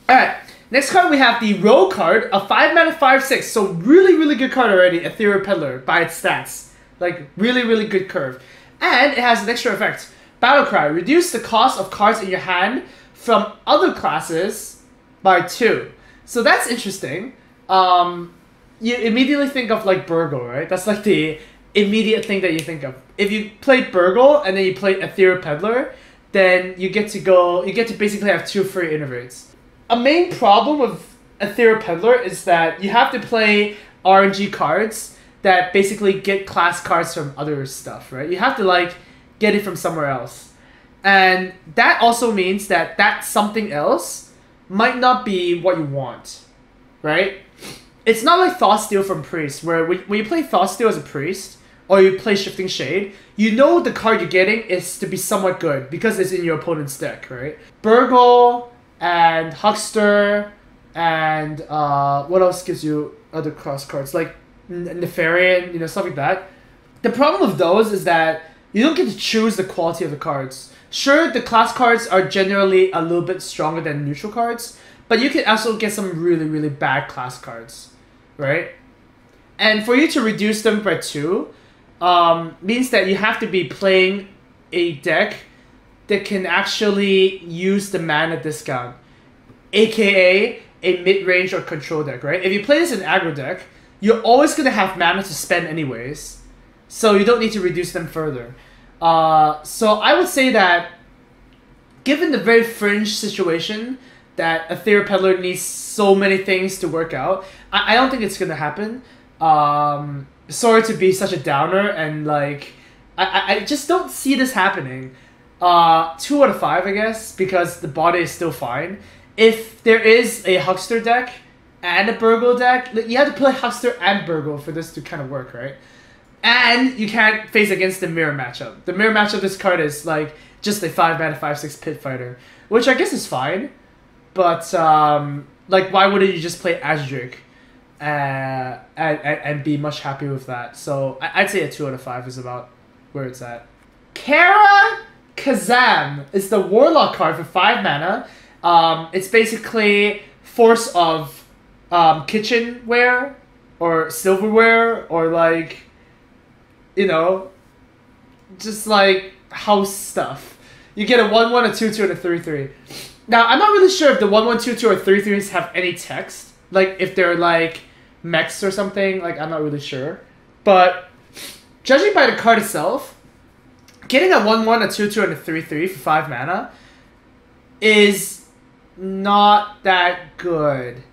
Alright, next card we have the Roll card, a 5 mana 5/6, so really good card already, Ethereal Peddler, by its stats. Like, really good curve. And it has an extra effect. Battle Cry, reduce the cost of cards in your hand from other classes by 2. So that's interesting. You immediately think of like Burgle, right? That's like the immediate thing that you think of. If you play Burgle and then you play Ethereal Peddler, then you get to basically have 2 free innervates. A main problem with Ethereal Peddler is that you have to play RNG cards that basically get class cards from other stuff, right? You have to like get it from somewhere else. And that also means that that something else might not be what you want, right? It's not like Thoughtsteal from Priest, where when you play Thoughtsteal as a Priest, or you play Shifting Shade, you know the card you're getting is to be somewhat good, because it's in your opponent's deck, right? Burgle, and Huckster, and what else gives you other cross cards? Like Nefarian, you know, stuff like that. The problem with those is that you don't get to choose the quality of the cards. Sure, the class cards are generally a little bit stronger than neutral cards, but you can also get some really bad class cards, right? And for you to reduce them by 2 means that you have to be playing a deck that can actually use the mana discount, aka a mid-range or control deck, right? If you play this in aggro deck, you're always going to have mana to spend anyways, so you don't need to reduce them further. So I would say that, given the very fringe situation that Ethereal Peddler needs so many things to work out, I don't think it's going to happen. Sorry to be such a downer, and like, I just don't see this happening. 2 out of 5, I guess, because the body is still fine. If there is a Huckster deck and a Burgle deck, you have to play Huckster and Burgle for this to kind of work, right? And you can't face against the mirror matchup. The mirror matchup of this card is like just a 5 mana 5/6 pit fighter, which I guess is fine. But like, why wouldn't you just play Azuric and be much happier with that? So I'd say a 2 out of 5 is about where it's at. Kazaam is the Warlock card for 5 mana. It's basically Force of kitchenware or silverware, or like, you know, just like house stuff. You get a 1/1, a 2/2, and a 3/3. Now, I'm not really sure if the 1/1, 2/2, or 3/3s have any text. Like, if they're like mechs or something, like, I'm not really sure. But judging by the card itself, getting a 1/1, a 2/2, and a 3/3 for 5 mana is not that good.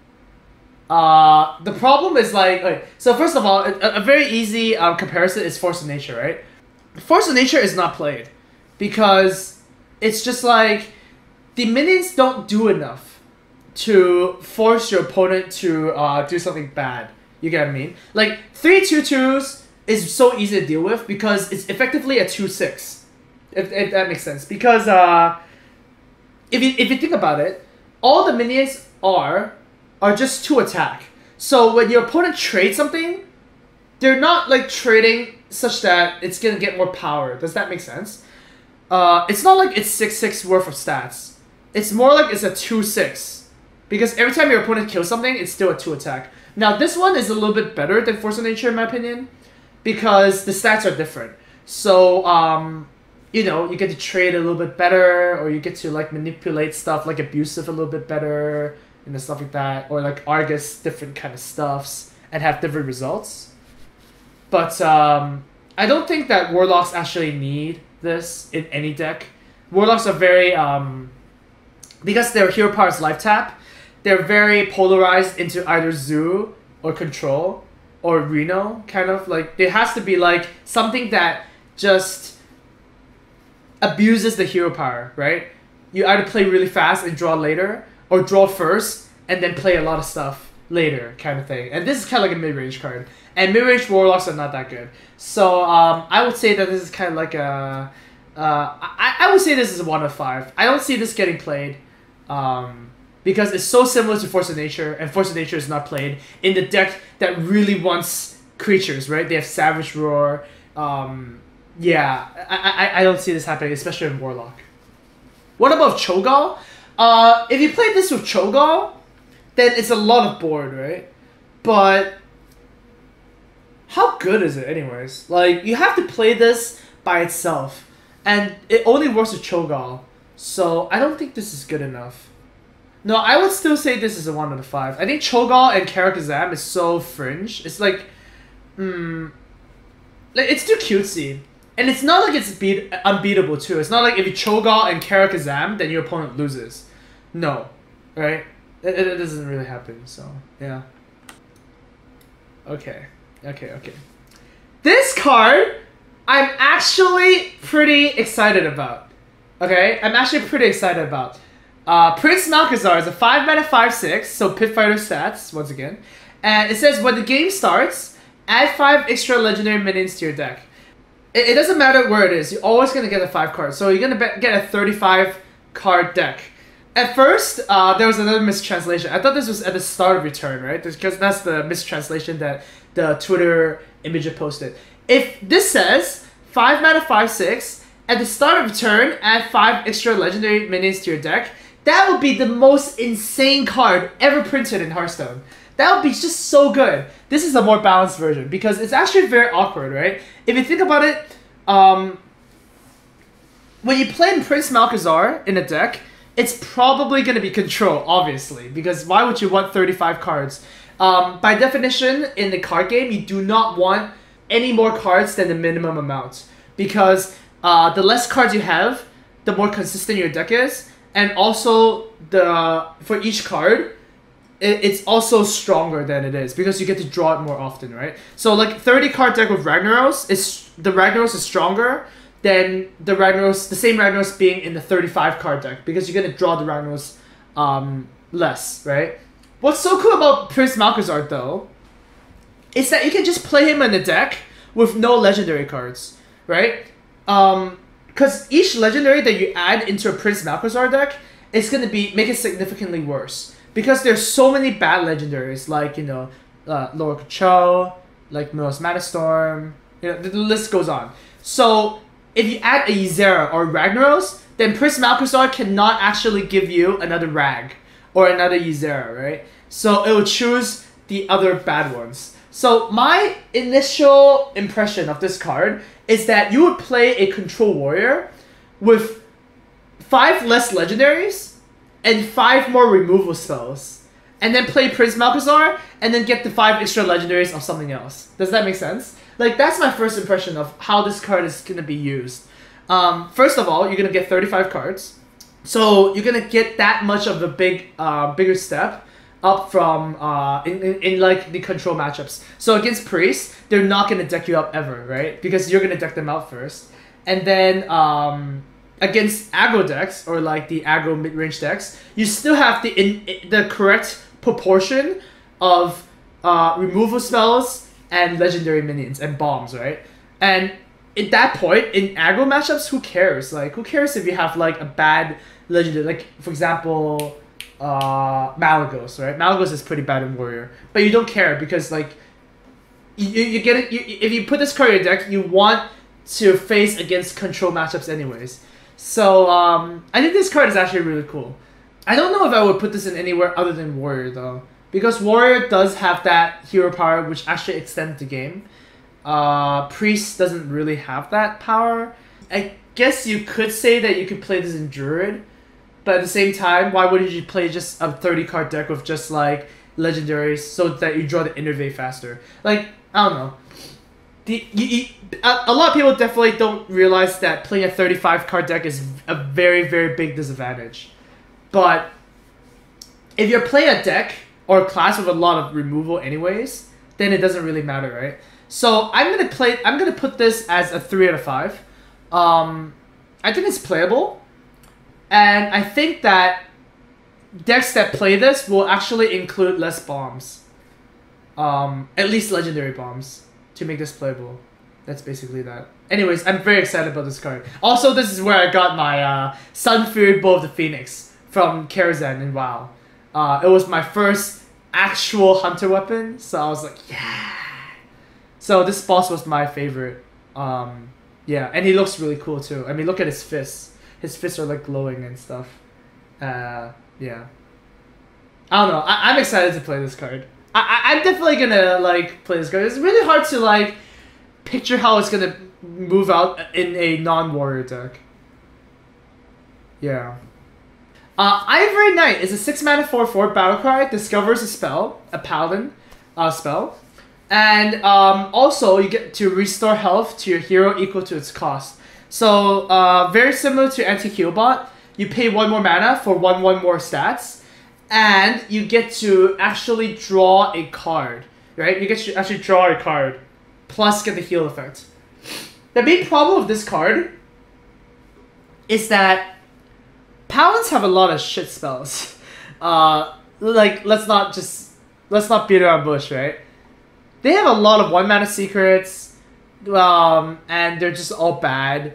The problem is like, okay, so first of all, a very easy comparison is Force of Nature, right? Force of Nature is not played because it's just like the minions don't do enough to force your opponent to do something bad. You get what I mean? Like 3 2/2s is so easy to deal with because it's effectively a 2/6, if that makes sense. Because if you think about it, all the minions are just to attack. So when your opponent trades something, they're not like trading such that it's gonna get more power. Does that make sense? It's not like it's 6/6 worth of stats. It's more like it's a 2/6. Because every time your opponent kills something, it's still a 2 attack. Now this one is a little bit better than Force of Nature in my opinion, because the stats are different. So you know, you get to trade a little bit better, or you get to like manipulate stuff like Abusive a little bit better, and stuff like that, or like Argus, different kind of stuffs, and have different results. But I don't think that Warlocks actually need this in any deck. Warlocks are very because their hero power is life tap, they're very polarized into either Zoo or Control or Reno, kind of. Like, there has to be like something that just abuses the hero power, right? You either play really fast and draw later, or draw first and then play a lot of stuff later, kind of thing. And this is kind of like a mid-range card. And mid-range Warlocks are not that good. So I would say that this is kind of like a... I would say this is a 1 of 5. I don't see this getting played. Because it's so similar to Force of Nature, and Force of Nature is not played in the deck that really wants creatures, right? They have Savage Roar. Yeah, I don't see this happening, especially in Warlock. What about Cho'Gall? If you play this with Cho'Gall, then it's a lot of board, right? But how good is it anyways? Like, you have to play this by itself. And it only works with Cho'Gall. So I don't think this is good enough. No, I would still say this is a 1 out of 5. I think Cho'Gall and Karazhan is so fringe. It's like, it's too cutesy. And it's not like it's unbeatable too. It's not like if you Cho'Gall and Karazhan, then your opponent loses. No. Right? It doesn't really happen, so yeah. Okay. This card, I'm actually pretty excited about. Okay? I'm actually pretty excited about. Prince Malchezaar is a 5 mana 5/6, so Pit Fighter stats, once again. And it says, when the game starts, add 5 extra legendary minions to your deck. It doesn't matter where it is, you're always going to get a 5 card. So you're going to get a 35 card deck. At first, there was another mistranslation. I thought this was at the start of your turn, right? Because that's the mistranslation that the Twitter image posted. If this says 5 mana 5/6, at the start of your turn, add 5 extra legendary minions to your deck, that would be the most insane card ever printed in Hearthstone. That would be just so good. This is a more balanced version because it's actually very awkward, right? If you think about it, when you play Prince Malchezaar in a deck, it's probably going to be control, obviously, because why would you want 35 cards? By definition, in the card game, you do not want any more cards than the minimum amount, because the less cards you have, the more consistent your deck is, and also for each card, it's also stronger than it is, because you get to draw it more often, right? So like 30 card deck with Ragnaros, the Ragnaros is stronger than the same Ragnaros being in the 35 card deck, because you're gonna draw the Ragnaros less, right? What's so cool about Prince Malchezaar though, is that you can just play him in the deck with no legendary cards, right? Because each legendary that you add into a Prince Malchezaar deck is gonna make it significantly worse, because there's so many bad legendaries, like, you know, Lower Control, like Milos Manastorm, you know, the list goes on. So if you add a Ysera or Ragnaros, then Prince Malchezaar cannot actually give you another Rag or another Ysera, right? So it will choose the other bad ones. So my initial impression of this card is that you would play a Control Warrior with 5 less legendaries and 5 more removal spells, and then play Prince Malchezaar and then get the 5 extra legendaries of something else. Does that make sense? Like, that's my first impression of how this card is going to be used. First of all, you're going to get 35 cards. So you're going to get that much of a bigger step up from in like the control matchups. So against Priest, they're not going to deck you up ever, right? Because you're going to deck them out first. And then against aggro decks, or like the aggro mid-range decks, you still have the correct proportion of removal spells and legendary minions and bombs, right? And at that point, in aggro matchups, who cares? Like, who cares if you have like a bad legendary, like for example, Malagos, right? Malagos is pretty bad in Warrior, but you don't care because like you get it. If you put this card in your deck, you want to face against control matchups anyways. So I think this card is actually really cool. I don't know if I would put this in anywhere other than Warrior though, because Warrior does have that hero power which actually extends the game. Priest doesn't really have that power. I guess you could say that you could play this in Druid, but at the same time, why wouldn't you play just a 30 card deck with just like legendaries so that you draw the Innervate faster? Like, I don't know. A lot of people definitely don't realize that playing a 35 card deck is a very, very big disadvantage. But if you're playing a deck or a class with a lot of removal anyways, then it doesn't really matter, right? So I'm gonna put this as a 3 out of 5. I think it's playable, and I think that decks that play this will actually include less bombs, at least legendary bombs, to make this playable. That's basically that. Anyways, I'm very excited about this card. Also, this is where I got my Sun-Fury Bow of the Phoenix from Karazhan in WoW. It was my first actual hunter weapon, so I was like, yeah. So this boss was my favorite. Yeah, and he looks really cool too. I mean, look at his fists. His fists are like glowing and stuff. Yeah. I don't know. I'm excited to play this card. I'm definitely gonna like play this card. It's really hard to like picture how it's gonna move out in a non-warrior deck. Yeah. Ivory Knight is a 6 mana 4/4 battle cry. Discovers a spell, a paladin spell, and also you get to restore health to your hero equal to its cost. So very similar to anti-heal bot. You pay 1 more mana for 1/1 more stats, and you get to actually draw a card. Right? You get to actually draw a card, plus get the heal effect. The main problem with this card is that paladins have a lot of shit spells. Like let's not beat around bush, right? They have a lot of 1 mana secrets, and they're just all bad.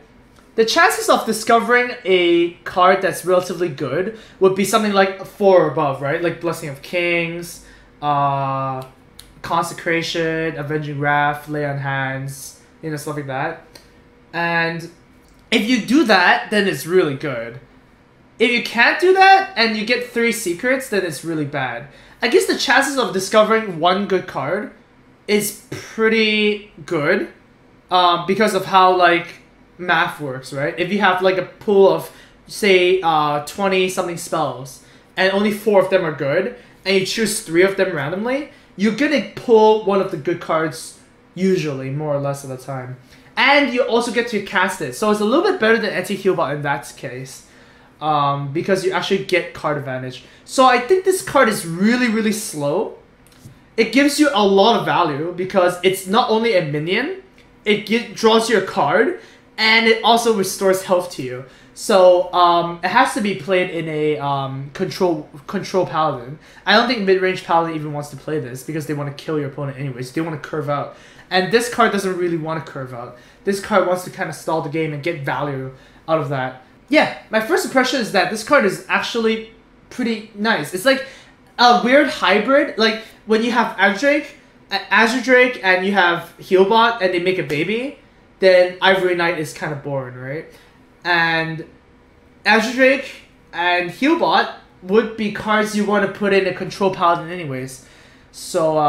The chances of discovering a card that's relatively good would be something like 4 or above, right? Like Blessing of Kings, Consecration, Avenging Wrath, Lay on Hands, you know, stuff like that. And if you do that, then it's really good. If you can't do that and you get 3 secrets, then it's really bad. I guess the chances of discovering 1 good card is pretty good, because of how like math works, right? If you have like a pool of say 20 something spells and only 4 of them are good, and you choose 3 of them randomly, you're gonna pull one of the good cards usually, more or less of the time. And you also get to cast it, so it's a little bit better than anti-heal bot in that case, because you actually get card advantage. So I think this card is really slow. It gives you a lot of value because it's not only a minion, it draws you a card, and it also restores health to you. So it has to be played in a control paladin. I don't think mid-range paladin even wants to play this because they want to kill your opponent anyways. They want to curve out. And this card doesn't really want to curve out. This card wants to kind of stall the game and get value out of that. Yeah, my first impression is that this card is actually pretty nice. It's like a weird hybrid. Like when you have Azure Drake and you have Healbot and they make a baby, then Ivory Knight is kind of boring, right? And Azure Drake and Healbot would be cards you want to put in a control paladin anyways. So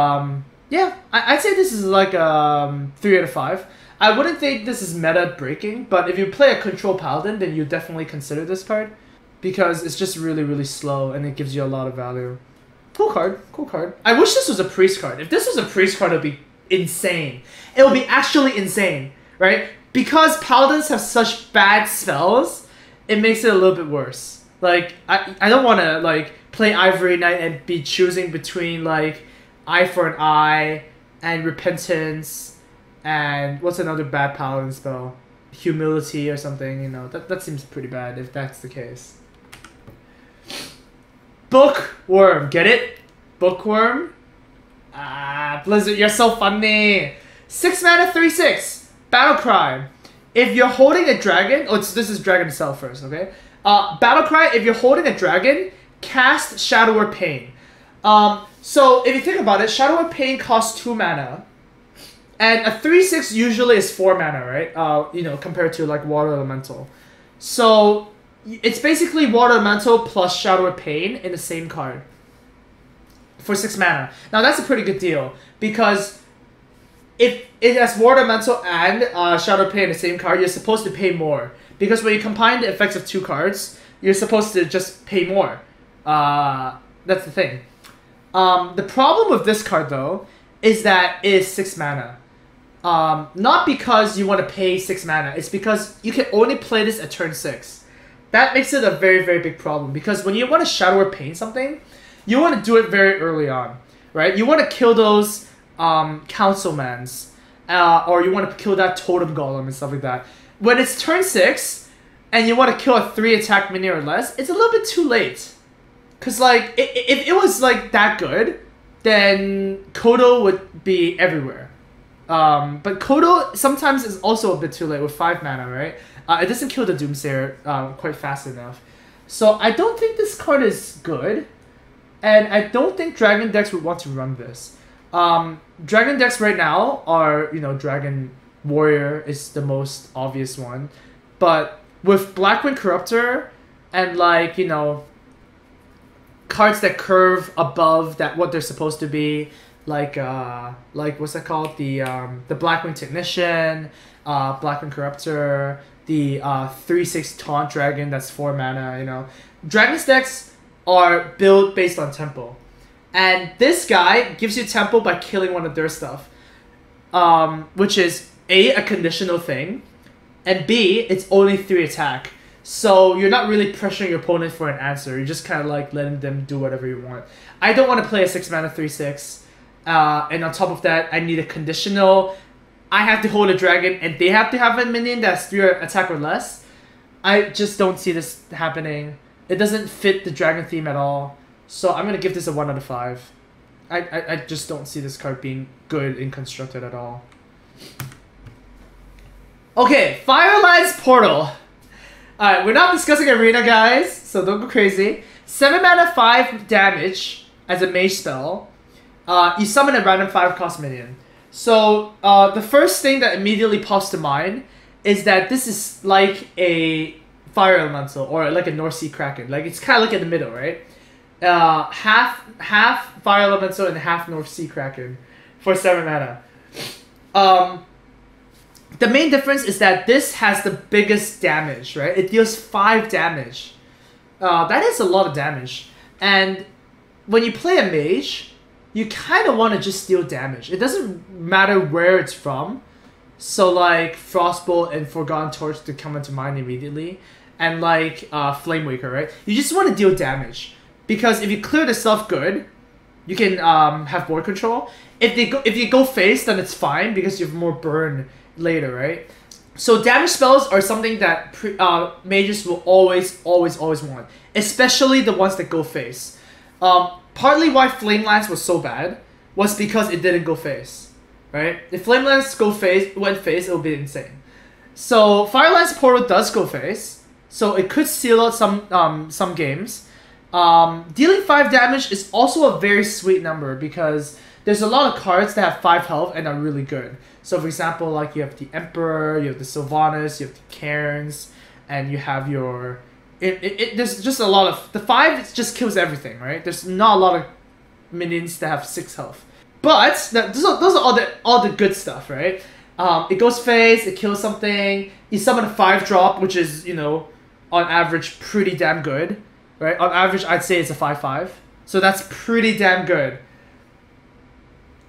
yeah, I'd say this is like 3 out of 5. I wouldn't think this is meta breaking, but if you play a control paladin, then you definitely consider this card because it's just really slow and it gives you a lot of value. Cool card, cool card. I wish this was a priest card. If this was a priest card, it would be insane. It would be actually insane, right? Because paladins have such bad spells, it makes it a little bit worse. Like I don't want to like play Ivory Knight and be choosing between like Eye for an Eye and Repentance and what's another bad paladin spell? Humility or something, you know. That seems pretty bad if that's the case. Bookworm, get it? Bookworm? Ah, Blizzard, you're so funny. 6 mana 3/6. Battle Cry. If you're holding a dragon, this is dragon itself first, okay? Battle Cry, if you're holding a dragon, cast Shadower Pain. So if you think about it, Shadower Pain costs 2 mana. And a 3/6 usually is 4 mana, right? You know, compared to like Water Elemental. So it's basically Water Elemental plus Shadow Pain in the same card for 6 mana. Now that's a pretty good deal because if it has Water Elemental and Shadow Pain in the same card, you're supposed to pay more because when you combine the effects of 2 cards, you're supposed to just pay more. That's the thing. The problem with this card though is that it is 6 mana. Not because you want to pay 6 mana, it's because you can only play this at turn 6. That makes it a very big problem because when you want to Shadow or Pain something, you want to do it very early on, right? You want to kill those Councilmans, or you want to kill that Totem Golem and stuff like that. When it's turn 6, and you want to kill a 3 attack minion or less, it's a little bit too late. Because, like, if it was, like, that good, then Kodo would be everywhere. But Kodo sometimes is also a bit too late with 5 mana, right? It doesn't kill the Doomsayer quite fast enough. So I don't think this card is good. And I don't think Dragon decks would want to run this. Dragon decks right now are, you know, Dragon Warrior is the most obvious one. But with Blackwing Corruptor and, like, you know, cards that curve above that what they're supposed to be, like what's that called? The Blackwing Technician, Blackwing Corruptor, the 3/6 Taunt Dragon that's 4 mana. You know, Dragon's decks are built based on tempo, and this guy gives you tempo by killing one of their stuff, which is a conditional thing, and B, it's only 3 attack. So you're not really pressuring your opponent for an answer. You're just kind of like letting them do whatever you want. I don't want to play a 6 mana 3/6. And on top of that, I need a conditional. I have to hold a dragon, and they have to have a minion that's 3 attack or less. I just don't see this happening. It doesn't fit the dragon theme at all. So I'm going to give this a 1 out of 5. I just don't see this card being good and constructed at all. Okay, Fireline's Portal. Alright, we're not discussing Arena, guys, so don't go crazy. 7 mana, 5 damage as a mage spell. You summon a random 5-cost minion. So, the first thing that immediately pops to mind is that this is like a Fire Elemental, or like a North Sea Kraken. Like, it's kind of like in the middle, right? Half Fire Elemental and half North Sea Kraken for 7 mana. The main difference is that this has the biggest damage, right? It deals 5 damage. That is a lot of damage. And when you play a mage, you kind of want to just deal damage. It doesn't matter where it's from. So like Frostbolt and Forgotten Torch to come into mind immediately. And like Flamewaker, right? You just want to deal damage. Because if you clear the stuff good, you can have board control. If you go face, then it's fine because you have more burn later, right? So damage spells are something that mages will always want, especially the ones that go face. Partly why Flame Lance was so bad was because it didn't go face, right? If Flame Lance went face, it would be insane. So Fireline's Portal does go face, so it could seal out some games. Dealing 5 damage is also a very sweet number because there's a lot of cards that have 5 health and are really good. So for example, like you have the Emperor, you have the Sylvanas, you have the Cairns, and you have your... there's just a lot of... The 5 just kills everything, right? There's not a lot of minions that have 6 health. But those are all the good stuff, right? It goes face, it kills something, you summon a 5-drop, which is, you know, on average pretty damn good, right? On average, I'd say it's a 5/5. So that's pretty damn good.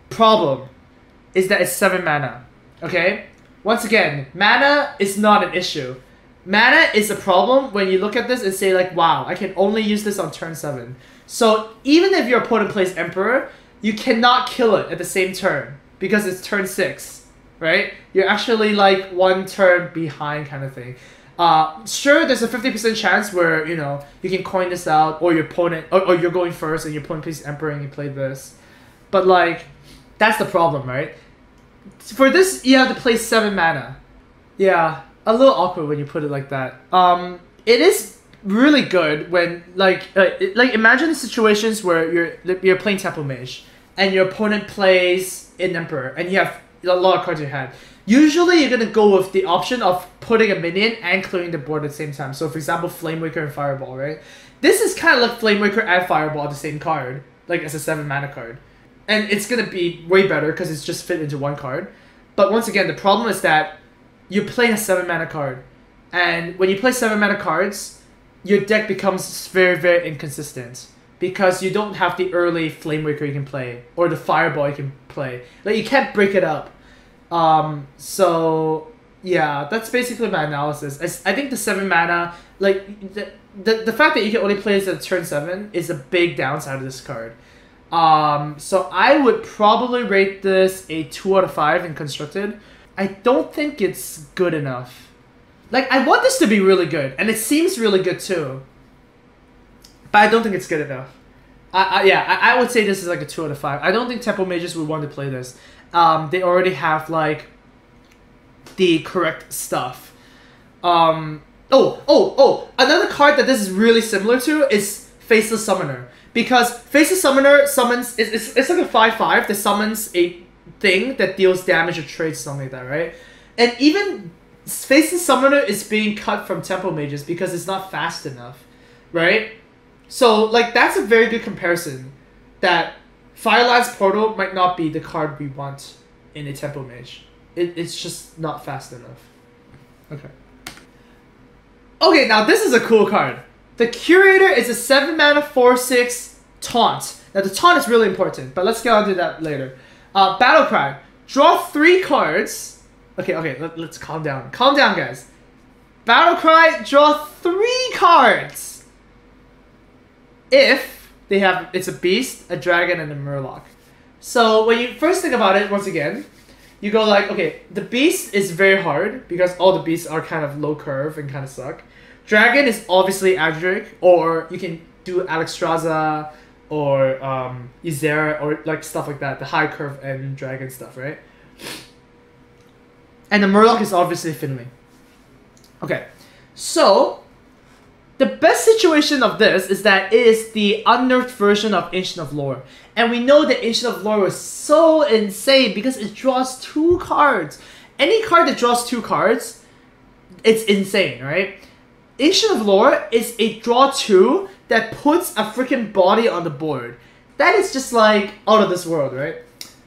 Problem is that it's 7 mana, okay? Once again, mana is not an issue. Mana is a problem when you look at this and say like, wow, I can only use this on turn 7. So even if your opponent plays Emperor, you cannot kill it at the same turn because it's turn 6, right? You're actually like 1 turn behind kind of thing. Sure, there's a 50% chance where, you know, you can coin this out, or your opponent, or you're going first and your opponent plays Emperor and you play this. But like, that's the problem, right? For this, you have to play 7 mana. Yeah, a little awkward when you put it like that. It is really good when, like imagine situations where you're playing Temple Mage, and your opponent plays an Emperor, and you have a lot of cards in your hand. Usually, you're gonna go with the option of putting a minion and clearing the board at the same time. So, for example, Flamewaker and Fireball, right? This is kind of like Flamewaker and Fireball, the same card, like as a 7 mana card. And it's going to be way better because it's just fit into 1 card. But once again, the problem is that you're playing a 7 mana card. And when you play 7 mana cards, your deck becomes very, very inconsistent. Because you don't have the early Flamewaker you can play. Or the Fireball you can play. Like, you can't break it up. So, yeah, that's basically my analysis. I think the 7 mana, like, the fact that you can only play this at turn 7 is a big downside of this card. So I would probably rate this a 2 out of 5 in constructed. I don't think it's good enough. Like, I want this to be really good, and it seems really good too. But I don't think it's good enough. I would say this is like a 2 out of 5. I don't think Temple Mages would want to play this. They already have like the correct stuff. Another card that this is really similar to is Faceless Summoner. Because Faceless Summoner summons... It's like a 5/5 that summons a thing that deals damage or trades, something like that, right? And even Faceless Summoner is being cut from Temple Mages because it's not fast enough, right? So, like, that's a very good comparison. That Fireline's Portal might not be the card we want in a Tempo Mage. It's just not fast enough. Okay. Okay, now this is a cool card. The Curator is a 7 mana 4/6 taunt. Now the taunt is really important, but let's get on to that later. Battle Cry. Draw 3 cards. Okay, let's calm down. Calm down, guys. Battle Cry, draw 3 cards. If they have, it's a beast, a dragon, and a murloc. So when you first think about it, once again, you go like, okay, the beast is very hard because all the beasts are kind of low curve and kind of suck. Dragon is obviously Adric, or you can do Alexstrasza or Izera or like stuff like that, the high curve and dragon stuff, right? And the murloc is obviously Finley. Okay, so the best situation of this is that it is the unnerfed version of Ancient of Lore. And we know that Ancient of Lore was so insane because it draws 2 cards. Any card that draws 2 cards, it's insane, right? Ancient of Lore is a draw 2 that puts a freaking body on the board. That is just like out of this world, right?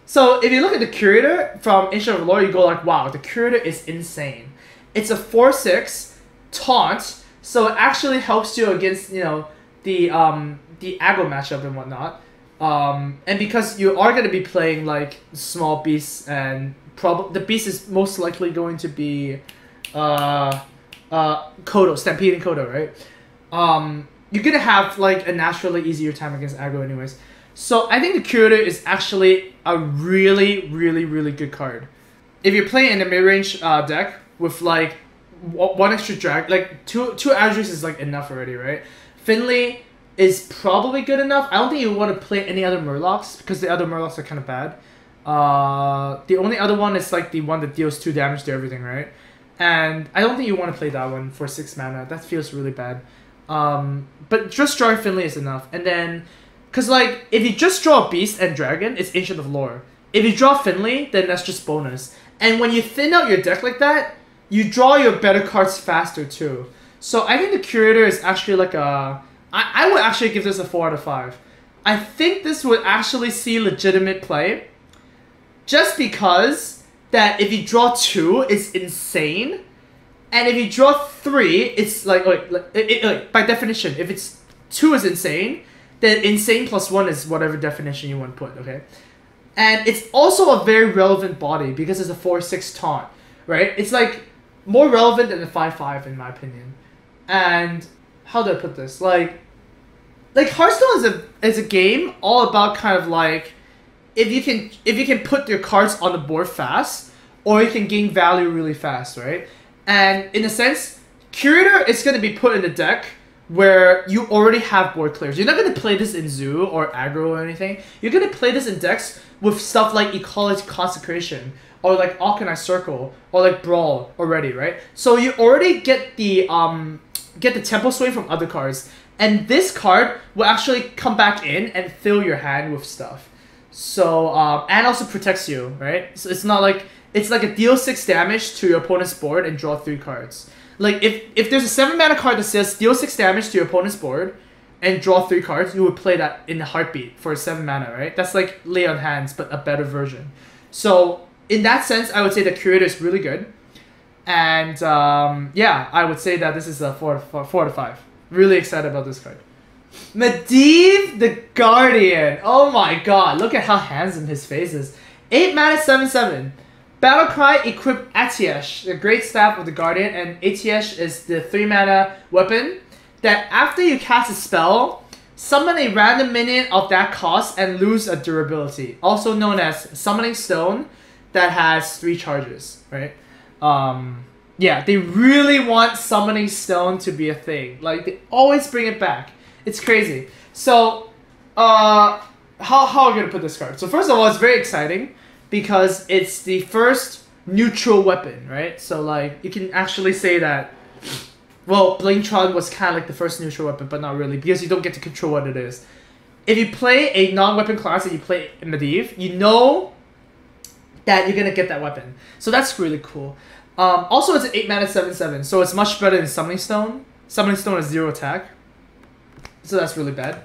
So if you look at the Curator from Ancient of Lore, you go like, wow, the Curator is insane. It's a 4/6 taunt, so it actually helps you against, you know, the aggro matchup and whatnot. And because you are going to be playing like small beasts, and the beast is most likely going to be Kodo, Stampede and Kodo, right? You're going to have like a naturally easier time against aggro anyways. So I think the Curator is actually a really, really, really good card. If you're playing in a mid-range deck with like 1 extra drag, like two Adrics is like enough already, right? Finley is probably good enough. I don't think you want to play any other Murlocs because the other Murlocs are kind of bad. The only other one is like the one that deals 2 damage to everything, right? And I don't think you want to play that one for 6 mana. That feels really bad. But just drawing Finley is enough. And then, because like, if you just draw Beast and Dragon, it's Ancient of Lore. If you draw Finley, then that's just bonus. And when you thin out your deck like that, you draw your better cards faster too. So I think the Curator is actually like a... I would actually give this a 4 out of 5. I think this would actually see legitimate play. Just because that if you draw 2, it's insane. And if you draw 3, it's like by definition, if it's 2 is insane, then insane plus 1 is whatever definition you want to put, okay? And it's also a very relevant body because it's a 4/6 taunt, right? It's like more relevant than the 5/5 in my opinion. And how do I put this? Like Hearthstone is a game all about kind of like if you can put your cards on the board fast, or you can gain value really fast, right? And in a sense, Curator is going to be put in the deck where you already have board clears. You're not going to play this in Zoo or Aggro or anything. You're going to play this in decks with stuff like Ecology Consecration, or like Alkanite Circle, or like Brawl already, right? So you already get the Tempo Sway from other cards, and this card will actually come back in and fill your hand with stuff. So and also protects you, right? So it's not like it's like a deal 6 damage to your opponent's board and draw 3 cards. Like if there's a 7 mana card that says deal 6 damage to your opponent's board and draw 3 cards, you would play that in a heartbeat for 7 mana, right? That's like Lay on Hands, but a better version. So in that sense, I would say the Curator is really good. And yeah, I would say that this is a 4 to 5. Really excited about this card. Medivh The Guardian. Oh my god, look at how handsome his face is. 8 mana, 7/7. Battlecry, equip Atiesh, the Great Staff of the Guardian, and Atiesh is the 3 mana weapon that after you cast a spell, summon a random minion of that cost and lose a durability, also known as Summoning Stone, that has 3 charges, right? Yeah, they really want Summoning Stone to be a thing. Like, they always bring it back. It's crazy. So, how are we going to put this card? So first of all, it's very exciting because it's the first neutral weapon, right? So like, you can actually say that, well, Blingtron was kind of like the first neutral weapon, but not really, because you don't get to control what it is. If you play a non-weapon class and you play Medivh, you know that you're going to get that weapon. So that's really cool. Also, it's an 8 mana 7/7, so it's much better than Summoning Stone. Summoning Stone is 0 attack. So that's really bad.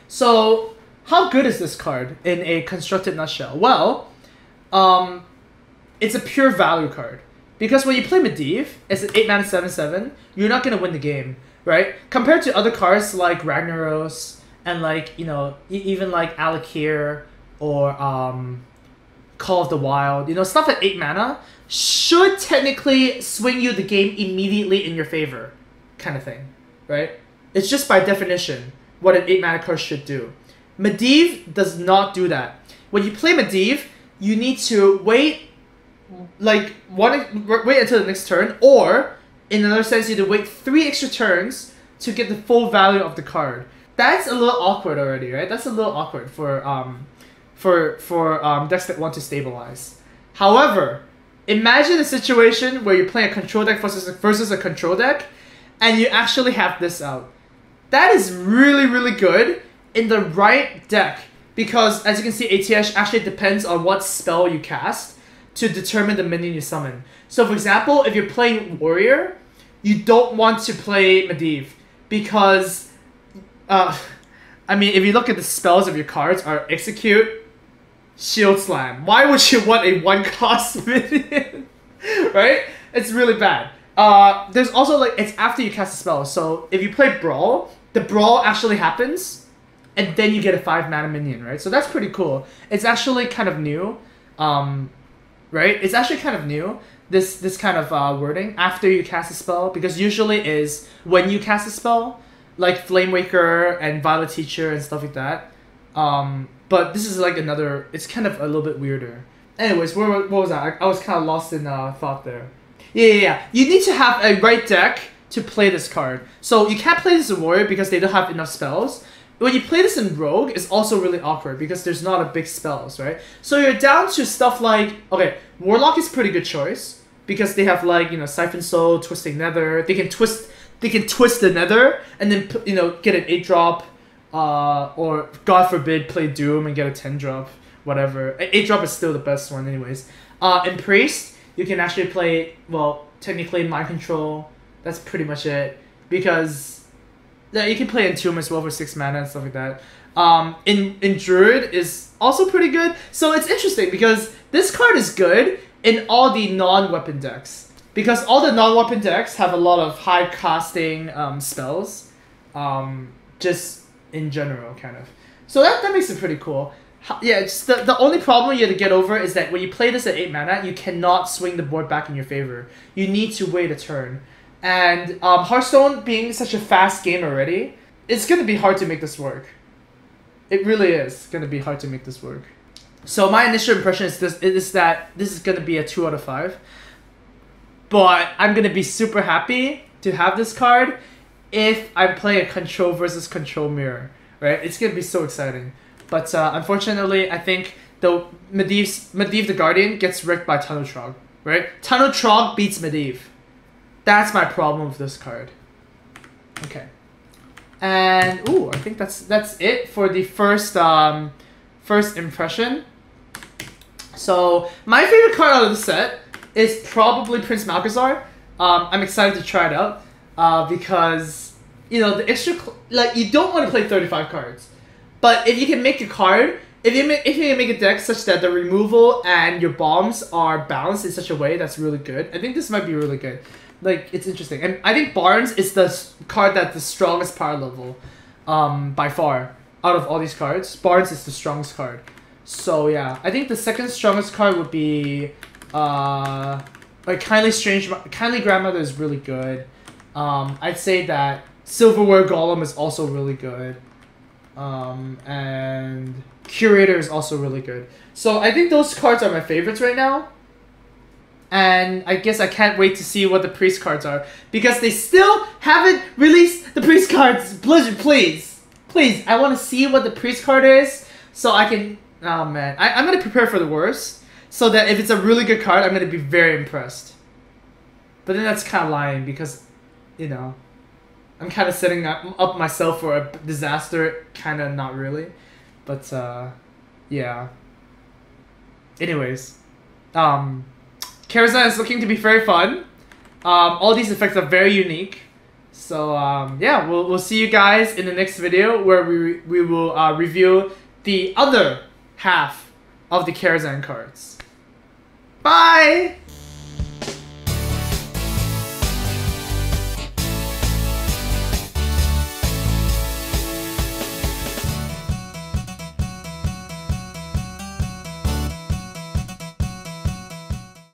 So how good is this card in a constructed nutshell? Well, it's a pure value card. Because when you play Medivh, it's an 8 mana 7/7, you're not gonna win the game, right? Compared to other cards like Ragnaros and like, you know, even like Alakir or Call of the Wild, you know, stuff at 8 mana should technically swing you the game immediately in your favor, kind of thing, right? It's just by definition what an 8 mana card should do. Medivh does not do that. When you play Medivh, you need to wait until the next turn, or in another sense, you need to wait 3 extra turns to get the full value of the card. That's a little awkward already, right? That's a little awkward for decks that want to stabilize. However, imagine a situation where you're playing a control deck versus a control deck, and you actually have this out. That is really, really good in the right deck, because as you can see, ATH actually depends on what spell you cast to determine the minion you summon. So for example, if you're playing Warrior, you don't want to play Medivh, because I mean, if you look at the spells of your cards are Execute, Shield Slam. Why would you want a 1-cost minion? Right? It's really bad. There's also like, it's after you cast a spell. So if you play Brawl, the Brawl actually happens, and then you get a 5 mana minion, right? So that's pretty cool. It's actually kind of new. Right? It's actually kind of new, this kind of wording, after you cast a spell, because usually is when you cast a spell, like Flame Waker and Violet Teacher and stuff like that. But this is like another, it's kind of a little bit weirder. Anyways, what was that? I was kind of lost in thought there. Yeah. You need to have a right deck to play this card. So you can't play this in Warrior because they don't have enough spells. When you play this in Rogue, it's also really awkward because there's not a big spells, right? So you're down to stuff like, okay, Warlock is pretty good choice because they have like, you know, Siphon Soul, Twisting Nether. They can twist the Nether and then, you know, get an 8-drop, or God forbid play Doom and get a 10-drop, whatever. 8-drop is still the best one, anyways. In Priest, you can actually play, well, technically Mind Control. That's pretty much it, because yeah, you can play Entomb as well for 6 mana and stuff like that. In Druid is also pretty good. So it's interesting because this card is good in all the non-weapon decks. Because all the non-weapon decks have a lot of high casting spells. Just in general, kind of. So that makes it pretty cool. Yeah, it's the only problem you have to get over is that when you play this at 8 mana, you cannot swing the board back in your favor. You need to wait a turn. And Hearthstone being such a fast game already, it's going to be hard to make this work. It really is going to be hard to make this work. So my initial impression is that this is going to be a 2 out of 5. But I'm going to be super happy to have this card if I'm playing a control versus control mirror. Right? It's going to be so exciting. But unfortunately, I think the Medivh The Guardian gets wrecked by Tunnel Trog. Right? Tunnel Trog beats Medivh. That's my problem with this card. Okay. And ooh, I think that's it for the first impression. So my favorite card out of the set is probably Prince Malchezaar. I'm excited to try it out because, you know, the extra like, you don't want to play 35 cards, but if you can make a card, if you can make a deck such that the removal and your bombs are balanced in such a way that's really good, I think this might be really good. Like, it's interesting. And I think Barnes is the card that's the strongest power level, by far. Out of all these cards, Barnes is the strongest card. So, yeah. I think the second strongest card would be, like, Kindly Grandmother is really good. I'd say that Silverware Golem is also really good. And Curator is also really good. So, I think those cards are my favorites right now. And I guess I can't wait to see what the Priest cards are, because they still haven't released the Priest cards. Blizzard, please. Please, I want to see what the Priest card is, so I can... Oh, man. I'm going to prepare for the worst, so that if it's a really good card, I'm going to be very impressed. But then that's kind of lying, because, you know, I'm kind of setting up myself for a disaster. Kind of not really. But, yeah. Anyways. Karazhan is looking to be very fun. All these effects are very unique. So yeah, we'll see you guys in the next video where we will review the other half of the Karazhan cards. Bye!